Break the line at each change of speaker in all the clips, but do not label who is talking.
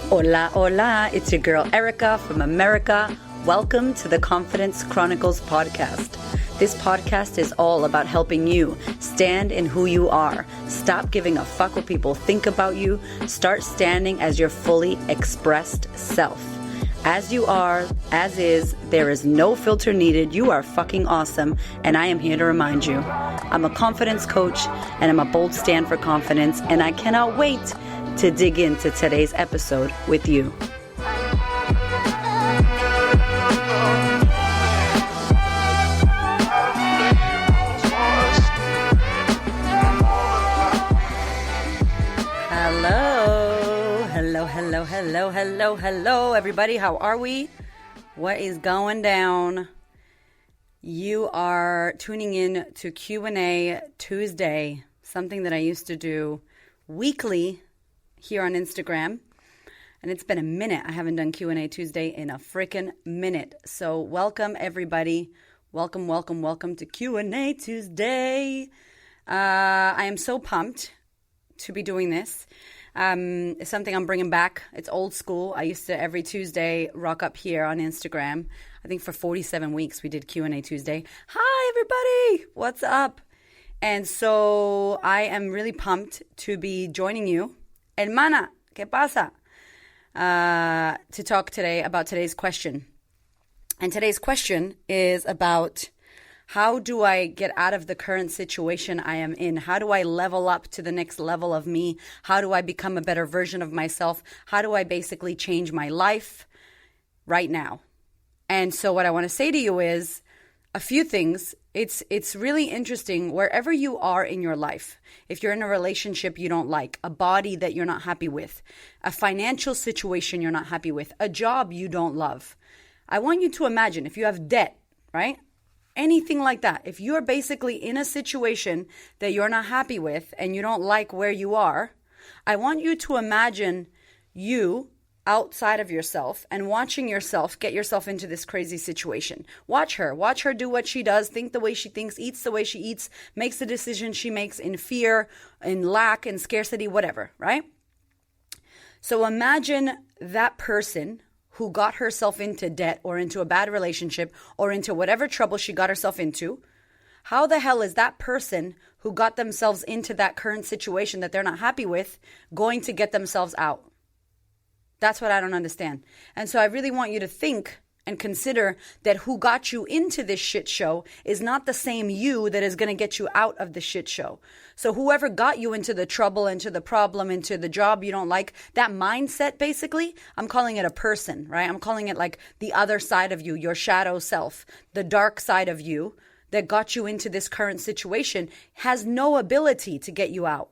Hola, hola. It's your girl Erica from America. Welcome to the Confidence Chronicles podcast. This podcast is all about helping you stand in who you are. Stop giving a fuck what people think about you. Start standing as your fully expressed self. As you are, as is, there is no filter needed. You are fucking awesome, and I am here to remind you. I'm a confidence coach, and I'm a bold stand for confidence, and I cannot wait to dig into today's episode with you. Hello, everybody. How are we? What is going down? You are tuning in to Q&A Tuesday, something that I used to do weekly here on Instagram. And it's been a minute. I haven't done Q&A Tuesday in a freaking minute. So welcome, everybody. Welcome to Q&A Tuesday. I am so pumped to be doing this. It's something I'm bringing back. It's old school. I used to every Tuesday rock up here on Instagram. I think for 47 weeks we did Q&A Tuesday. Hi, everybody. What's up? And so I am really pumped to be joining you. Hermana, ¿qué pasa? To talk today about today's question. And today's question is about how do I get out of the current situation I am in? How do I level up to the next level of me? How do I become a better version of myself? How do I basically change my life right now? And so what I want to say to you is a few things. It's really interesting wherever you are in your life. If you're in a relationship you don't like, a body that you're not happy with, a financial situation you're not happy with, a job you don't love. I want you to imagine if you have debt, right? Anything like that. If you're basically in a situation that you're not happy with and you don't like where you are, I want you to imagine you outside of yourself and watching yourself get yourself into this crazy situation. Watch her do what she does, think the way she thinks, eats the way she eats, makes the decisions she makes in fear, in lack, in scarcity, whatever, right? So imagine that person who got herself into debt or into a bad relationship or into whatever trouble she got herself into. How the hell is that person who got themselves into that current situation that they're not happy with going to get themselves out? That's what I don't understand. And so I really want you to think and consider that who got you into this shit show is not the same you that is going to get you out of the shit show. So whoever got you into the trouble, into the problem, into the job you don't like, that mindset basically, I'm calling it a person, right? I'm calling it like the other side of you, your shadow self, the dark side of you that got you into this current situation has no ability to get you out.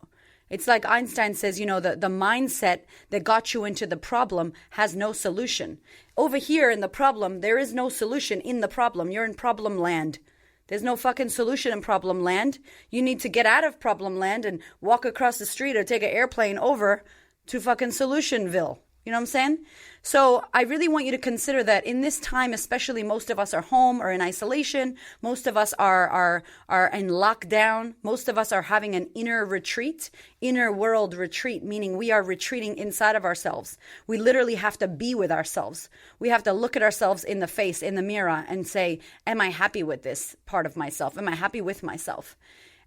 It's like Einstein says, the mindset that got you into the problem has no solution. Over here in the problem, there is no solution in the problem. You're in problem land. There's no fucking solution in problem land. You need to get out of problem land and walk across the street or take an airplane over to fucking Solutionville. You know what I'm saying? So I really want you to consider that in this time, especially most of us are home or in isolation. Most of us are in lockdown. Most of us are having an inner retreat, inner world retreat, meaning we are retreating inside of ourselves. We literally have to be with ourselves. We have to look at ourselves in the face, in the mirror and say, am I happy with this part of myself? Am I happy with myself?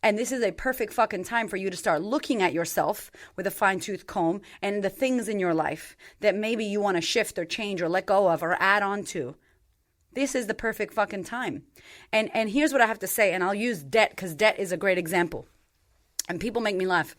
And this is a perfect fucking time for you to start looking at yourself with a fine-tooth comb and the things in your life that maybe you want to shift or change or let go of or add on to. This is the perfect fucking time. And here's what I have to say, and I'll use debt because debt is a great example. And people make me laugh.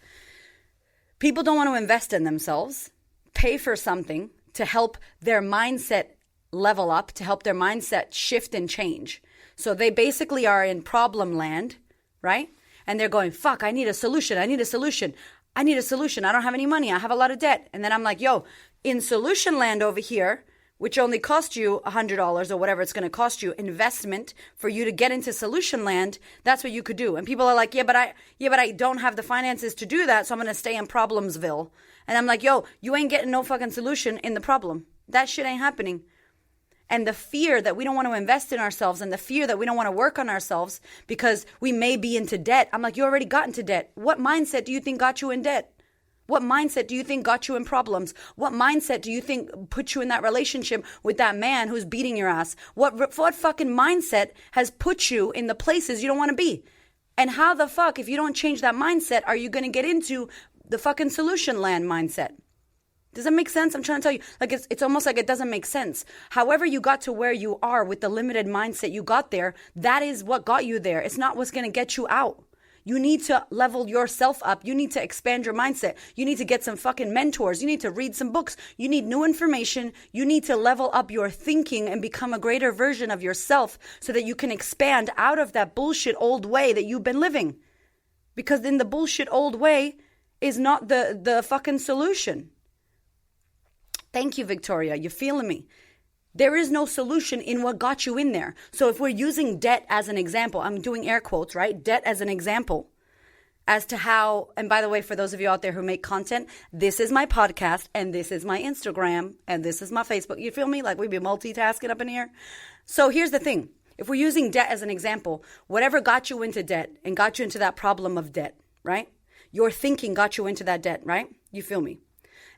People don't want to invest in themselves, pay for something to help their mindset level up, to help their mindset shift and change. So they basically are in problem land, right? And they're going, fuck, I need a solution. I don't have any money. I have a lot of debt. And then I'm like, yo, in solution land over here, which only cost you $100 or whatever it's going to cost you, investment for you to get into solution land, that's what you could do. And people are like, yeah, but I don't have the finances to do that, so I'm going to stay in Problemsville. And I'm like, yo, you ain't getting no fucking solution in the problem. That shit ain't happening. And the fear that we don't want to invest in ourselves and the fear that we don't want to work on ourselves because we may be into debt. I'm like, you already got into debt. What mindset do you think got you in debt? What mindset do you think got you in problems? What mindset do you think put you in that relationship with that man who's beating your ass? What fucking mindset has put you in the places you don't want to be? And how the fuck, if you don't change that mindset, are you going to get into the fucking solution land mindset? Does that make sense? I'm trying to tell you, like, it's almost like it doesn't make sense. However you got to where you are with the limited mindset you got there, that is what got you there. It's not what's going to get you out. You need to level yourself up. You need to expand your mindset. You need to get some fucking mentors. You need to read some books. You need new information. You need to level up your thinking and become a greater version of yourself so that you can expand out of that bullshit old way that you've been living. Because then the bullshit old way is not the fucking solution. Thank you, Victoria. You're feeling me. There is no solution in what got you in there. So if we're using debt as an example, I'm doing air quotes, right? Debt as an example as to how, and by the way, for those of you out there who make content, this is my podcast and this is my Instagram and this is my Facebook. You feel me? Like we be multitasking up in here. So here's the thing. If we're using debt as an example, whatever got you into debt and got you into that problem of debt, right? Your thinking got you into that debt, right? You feel me?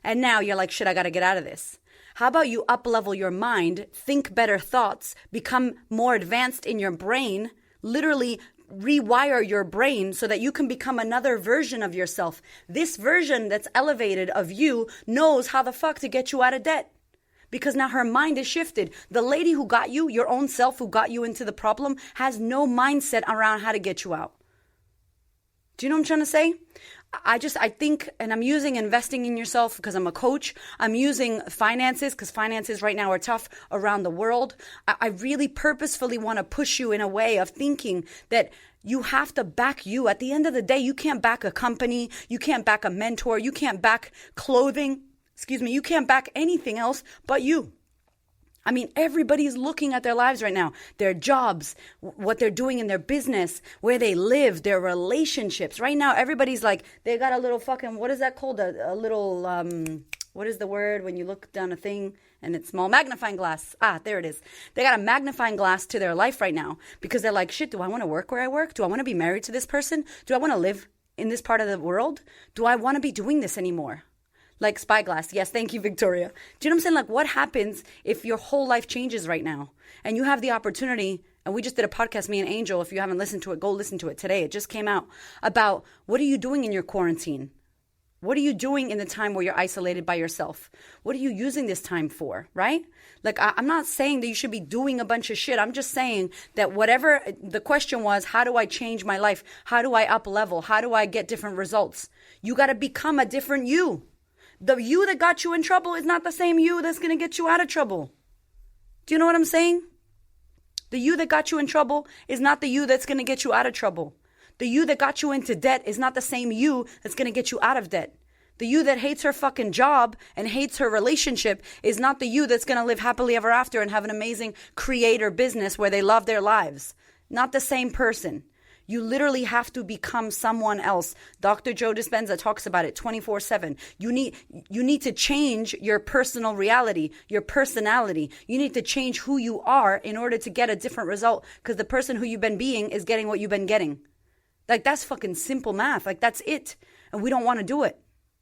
And now you're like, shit, I got to get out of this. How about you up-level your mind, think better thoughts, become more advanced in your brain, literally rewire your brain so that you can become another version of yourself. This version that's elevated of you knows how the fuck to get you out of debt because now her mind is shifted. The lady who got you, your own self who got you into the problem, has no mindset around how to get you out. Do you know what I'm trying to say? I think, and I'm using investing in yourself because I'm a coach. I'm using finances because finances right now are tough around the world. I really purposefully want to push you in a way of thinking that you have to back you. At the end of the day, you can't back a company. You can't back a mentor. You can't back clothing. You can't back anything else but you. I mean, everybody's looking at their lives right now, their jobs, what they're doing in their business, where they live, their relationships. Right now, everybody's like, they got a little fucking, what is that called? A little, what is the word when you look down a thing and it's small? Magnifying glass. Ah, there it is. They got a magnifying glass to their life right now because they're like, shit, do I want to work where I work? Do I want to be married to this person? Do I want to live in this part of the world? Do I want to be doing this anymore? Like Spyglass. Yes, thank you, Victoria. Do you know what I'm saying? Like, what happens if your whole life changes right now and you have the opportunity, and we just did a podcast, me and Angel. If you haven't listened to it, go listen to it today. It just came out about what are you doing in your quarantine? What are you doing in the time where you're isolated by yourself? What are you using this time for, right? Like, I'm not saying that you should be doing a bunch of shit. I'm just saying that whatever the question was, how do I change my life? How do I up level? How do I get different results? You got to become a different you. The you that got you in trouble is not the same you that's going to get you out of trouble. Do you know what I'm saying? The you that got you in trouble is not the you that's going to get you out of trouble. The you that got you into debt is not the same you that's going to get you out of debt. The you that hates her fucking job and hates her relationship is not the you that's going to live happily ever after and have an amazing creator business where they love their lives. Not the same person. You literally have to become someone else. Dr. Joe Dispenza talks about it 24/7. You need to change your personal reality, your personality. You need to change who you are in order to get a different result because the person who you've been being is getting what you've been getting. Like, that's fucking simple math. Like, that's it. And we don't want to do it.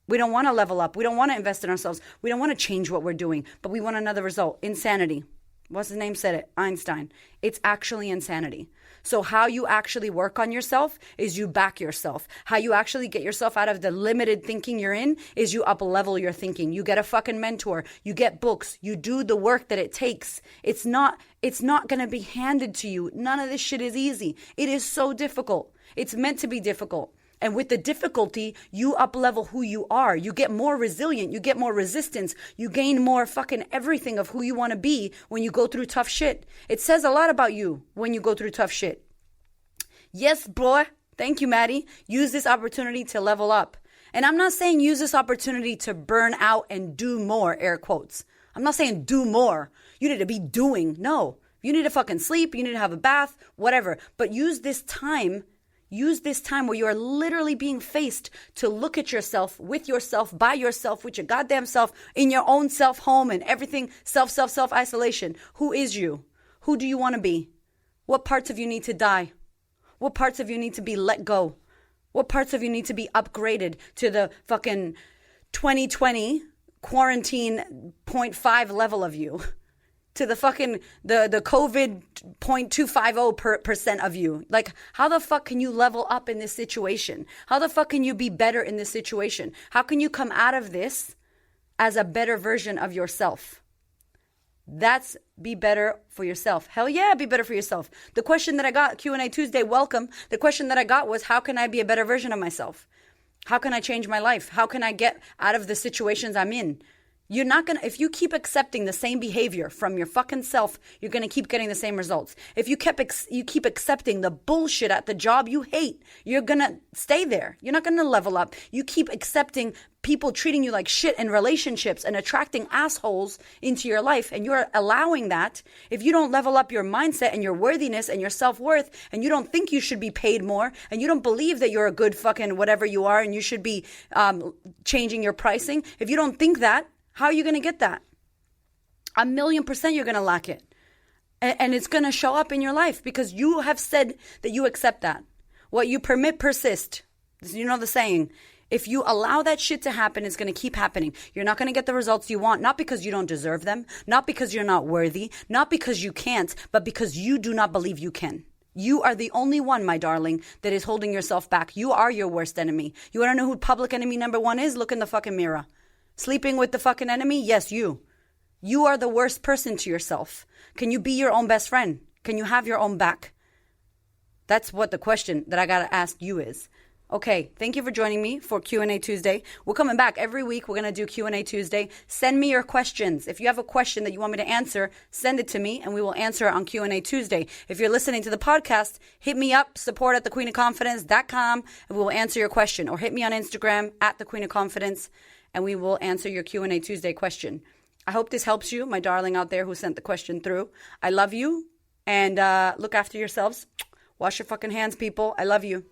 We don't want to level up. We don't want to invest in ourselves. We don't want to change what we're doing, but we want another result. Insanity. What's his name said it? Einstein. It's actually insanity. So how you actually work on yourself is you back yourself. How you actually get yourself out of the limited thinking you're in is you up level your thinking. You get a fucking mentor. You get books. You do the work that it takes. It's not going to be handed to you. None of this shit is easy. It is so difficult. It's meant to be difficult. And with the difficulty, you up-level who you are. You get more resilient. You get more resistance. You gain more fucking everything of who you want to be when you go through tough shit. It says a lot about you when you go through tough shit. Yes, boy. Thank you, Maddie. Use this opportunity to level up. And I'm not saying use this opportunity to burn out and do more, air quotes. I'm not saying do more. You need to be doing. No. You need to fucking sleep. You need to have a bath, whatever. But use this time where you are literally being faced to look at yourself, with yourself, by yourself, with your goddamn self, in your own self home and everything, self-isolation. Who is you? Who do you want to be? What parts of you need to die? What parts of you need to be let go? What parts of you need to be upgraded to the fucking 2020 quarantine 0.5 level of you to the fucking the COVID 0.250% of you. Like, how the fuck can you level up in this situation? How the fuck can you be better in this situation? How can you come out of this as a better version of yourself? That's be better for yourself. Hell yeah, be better for yourself. The question that I got, Q&A Tuesday, welcome. The question that I got was, how can I be a better version of myself? How can I change my life? How can I get out of the situations I'm in? You're not going to, if you keep accepting the same behavior from your fucking self, you're going to keep getting the same results. If you keep accepting the bullshit at the job you hate, you're going to stay there. You're not going to level up. You keep accepting people treating you like shit in relationships and attracting assholes into your life, and you're allowing that. If you don't level up your mindset and your worthiness and your self-worth, and you don't think you should be paid more, and you don't believe that you're a good fucking whatever you are and you should be changing your pricing, if you don't think that, how are you going to get that? 1,000,000% you're going to lack it. And it's going to show up in your life because you have said that you accept that. What you permit persist. You know the saying. If you allow that shit to happen, it's going to keep happening. You're not going to get the results you want, not because you don't deserve them, not because you're not worthy, not because you can't, but because you do not believe you can. You are the only one, my darling, that is holding yourself back. You are your worst enemy. You want to know who public enemy number one is? Look in the fucking mirror. Sleeping with the fucking enemy? Yes, you. You are the worst person to yourself. Can you be your own best friend? Can you have your own back? That's what the question that I got to ask you is. Okay, thank you for joining me for Q&A Tuesday. We're coming back every week. We're going to do Q&A Tuesday. Send me your questions. If you have a question that you want me to answer, send it to me and we will answer it on Q&A Tuesday. If you're listening to the podcast, hit me up, support@thequeenofconfidence.com, and we will answer your question. Or hit me on Instagram @thequeenofconfidence, and we will answer your Q&A Tuesday question. I hope this helps you, my darling out there who sent the question through. I love you, and look after yourselves. Wash your fucking hands, people. I love you.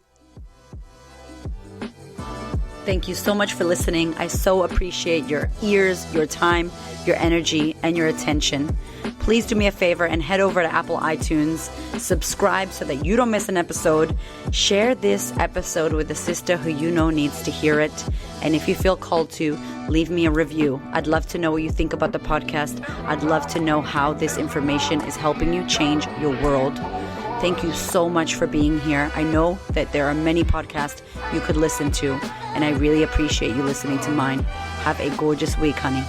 Thank you so much for listening. I so appreciate your ears, your time, your energy, and your attention. Please do me a favor and head over to Apple iTunes. Subscribe so that you don't miss an episode. Share this episode with a sister who you know needs to hear it. And if you feel called to, leave me a review. I'd love to know what you think about the podcast. I'd love to know how this information is helping you change your world. Thank you so much for being here. I know that there are many podcasts you could listen to, and I really appreciate you listening to mine. Have a gorgeous week, honey.